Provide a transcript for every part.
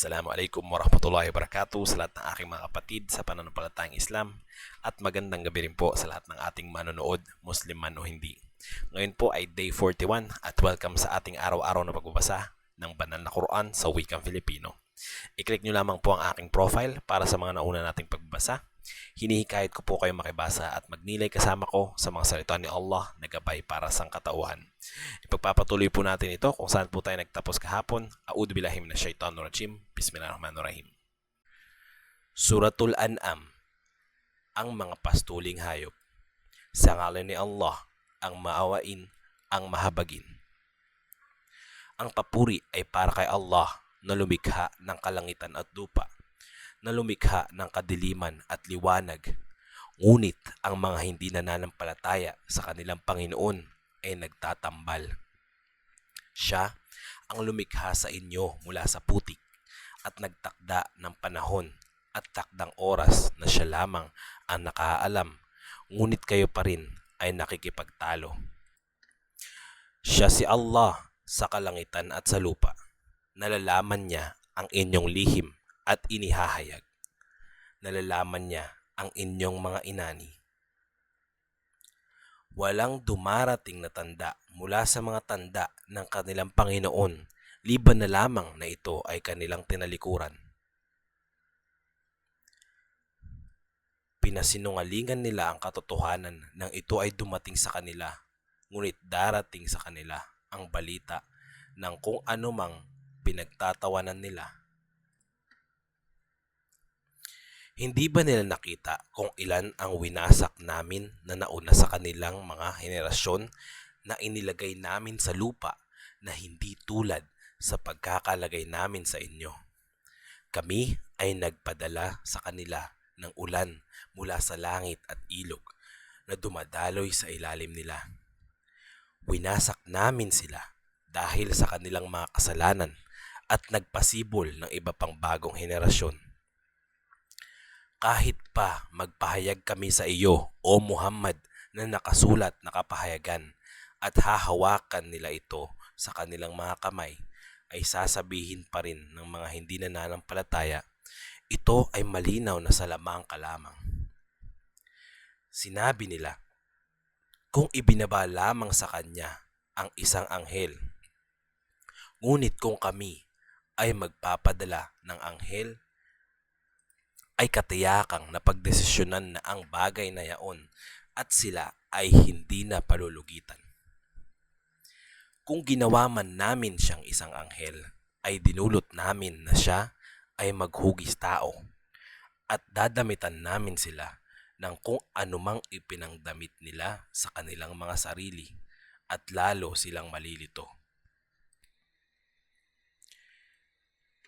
Assalamualaikum warahmatullahi wabarakatuh sa lahat ng aking mga kapatid sa pananampalatayang Islam at magandang gabi rin po sa lahat ng ating manonood, Muslim man o hindi. Ngayon po ay day 41 at welcome sa ating araw-araw na pagbabasa ng banal na Quran sa wikang Filipino. I-click nyo lamang po ang aking profile para sa mga nauna nating pagbabasa. Hinihikayat ko po kayo makibasa at magnilay kasama ko sa mga salita ni Allah na gabay para sa katauhan. Ipagpapatuloy po natin ito kung saan po tayo nagtapos kahapon. A'udhu billahi minasyaitonir rajim. Bismillahirrahmanirrahim. Suratul An'am, ang mga pastuling hayop. Sa ngalan ni Allah, ang maawain, ang mahabagin. Ang papuri ay para kay Allah na lumikha ng kalangitan at lupa, na lumikha ng kadiliman at liwanag. Ngunit ang mga hindi nananampalataya sa kanilang Panginoon ay nagtatambal. Siya ang lumikha sa inyo mula sa putik at nagtakda ng panahon at takdang oras na siya lamang ang nakaalam, ngunit kayo pa rin ay nakikipagtalo. Siya si Allah sa kalangitan at sa lupa. Nalalaman niya ang inyong lihim at inihahayag. Nalalaman niya ang inyong mga inani. Walang dumarating na tanda mula sa mga tanda ng kanilang Panginoon, liban na lamang na ito ay kanilang tinalikuran. Pinasinungalingan nila ang katotohanan nang ito ay dumating sa kanila, ngunit darating sa kanila ang balita ng kung anumang pinagtatawanan nila. Hindi ba nila nakita kung ilan ang winasak namin na nauna sa kanilang mga henerasyon na inilagay namin sa lupa na hindi tulad sa pagkakalagay namin sa inyo? Kami ay nagpadala sa kanila ng ulan mula sa langit at ilog na dumadaloy sa ilalim nila. Winasak namin sila dahil sa kanilang mga kasalanan at nagpasibol ng iba pang bagong henerasyon. Kahit pa magpahayag kami sa iyo, O Muhammad, na nakasulat na kapahayagan at hahawakan nila ito sa kanilang mga kamay, ay sasabihin pa rin ng mga hindi nananampalataya, ito ay malinaw na salamang kalamang. Sinabi nila, kung ibinaba lamang sa kanya ang isang anghel, ngunit kung kami ay magpapadala ng anghel, ay katiyakang napagdesisyonan na ang bagay na yaon at sila ay hindi na palulugitan. Kung ginawa man namin siyang isang anghel, ay dinulot namin na siya ay maghugis tao at dadamitan namin sila ng kung anumang ipinangdamit nila sa kanilang mga sarili at lalo silang malilito.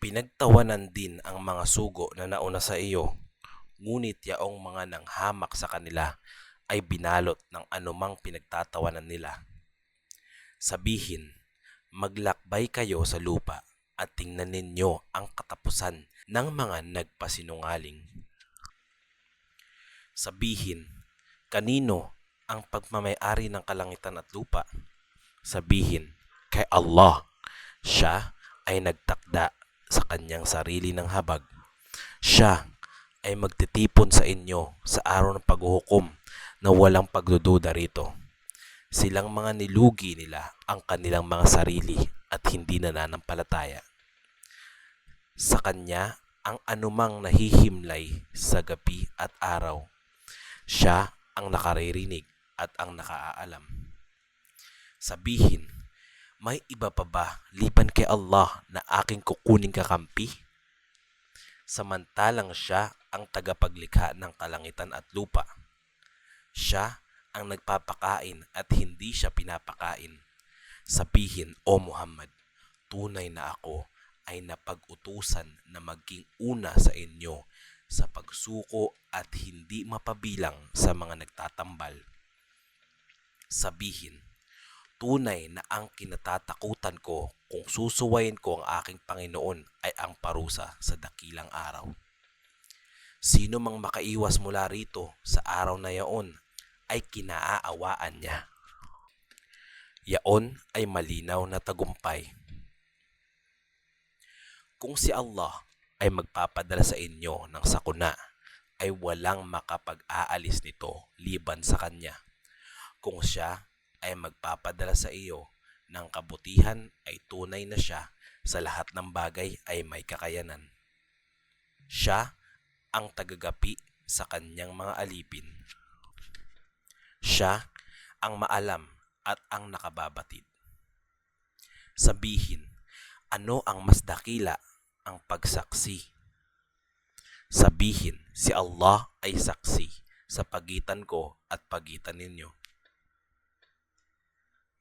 Pinagtawanan din ang mga sugo na nauna sa iyo, ngunit yaong mga nanghamak sa kanila ay binalot ng anumang pinagtatawanan nila. Sabihin, maglakbay kayo sa lupa at tingnan ninyo ang katapusan ng mga nagpasinungaling. Sabihin, kanino ang pagmamayari ng kalangitan at lupa? Sabihin, kay Allah. Siya ay nagtakda sa kanyang sarili ng habag. Siya ay magtitipon sa inyo sa araw ng paghuhukom na walang pagdududa rito. Silang mga nilugi nila ang kanilang mga sarili at hindi nananampalataya. Sa kanya ang anumang nahihimlay sa gabi at araw. Siya ang nakaririnig at ang nakaalam. Sabihin, may iba pa ba liban kay Allah na aking kukuning kakampi? Samantalang siya ang tagapaglikha ng kalangitan at lupa. Siya ang nagpapakain at hindi siya pinapakain. Sabihin, O Muhammad, tunay na ako ay napag-utusan na maging una sa inyo sa pagsuko at hindi mapabilang sa mga nagtatambal. Sabihin, tunay na ang kinatatakutan ko kung susuwayin ko ang aking Panginoon ay ang parusa sa dakilang araw. Sino mang makaiwas mula rito sa araw na yaon ay kinaaawaan niya. Yaon ay malinaw na tagumpay. Kung si Allah ay magpapadala sa inyo ng sakuna, ay walang makapag-aalis nito liban sa Kanya. Kung siya ay magpapadala sa iyo ng kabutihan, ay tunay na siya sa lahat ng bagay ay may kakayanan. Siya ang tagagapi sa kanyang mga alipin. Siya ang maalam at ang nakababatid. Sabihin, ano ang mas dakila, ang pagsaksi? Sabihin, si Allah ay saksi sa pagitan ko at pagitan ninyo.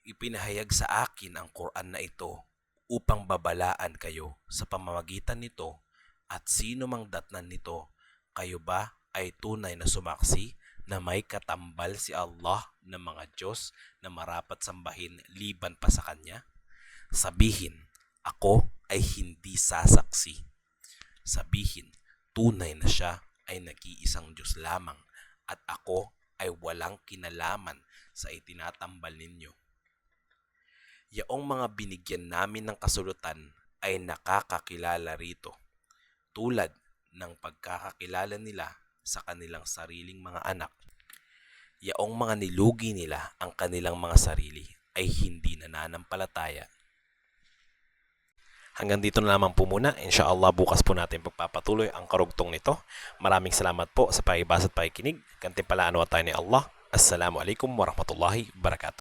Ipinahayag sa akin ang Quran na ito upang babalaan kayo sa pamamagitan nito, at sino mang datnan nito, kayo ba ay tunay na sumaksi na may katambal si Allah na mga Diyos na marapat sambahin liban pa sa Kanya? Sabihin, ako ay hindi sasaksi. Sabihin, tunay na siya ay nag-iisang Diyos lamang, at ako ay walang kinalaman sa itinatambal ninyo. Yaong mga binigyan namin ng kasulutan ay nakakakilala rito, tulad ng pagkakakilala nila sa kanilang sariling mga anak. Yaong mga nilugi nila ang kanilang mga sarili ay hindi nananampalataya. Hanggang dito na lamang po muna. Inshallah, bukas po natin pagpapatuloy ang karugtong nito. Maraming salamat po sa pakibasa at pakikinig. Gantimpalaan nawa tayo ni Allah. Assalamualaikum warahmatullahi wabarakatuh.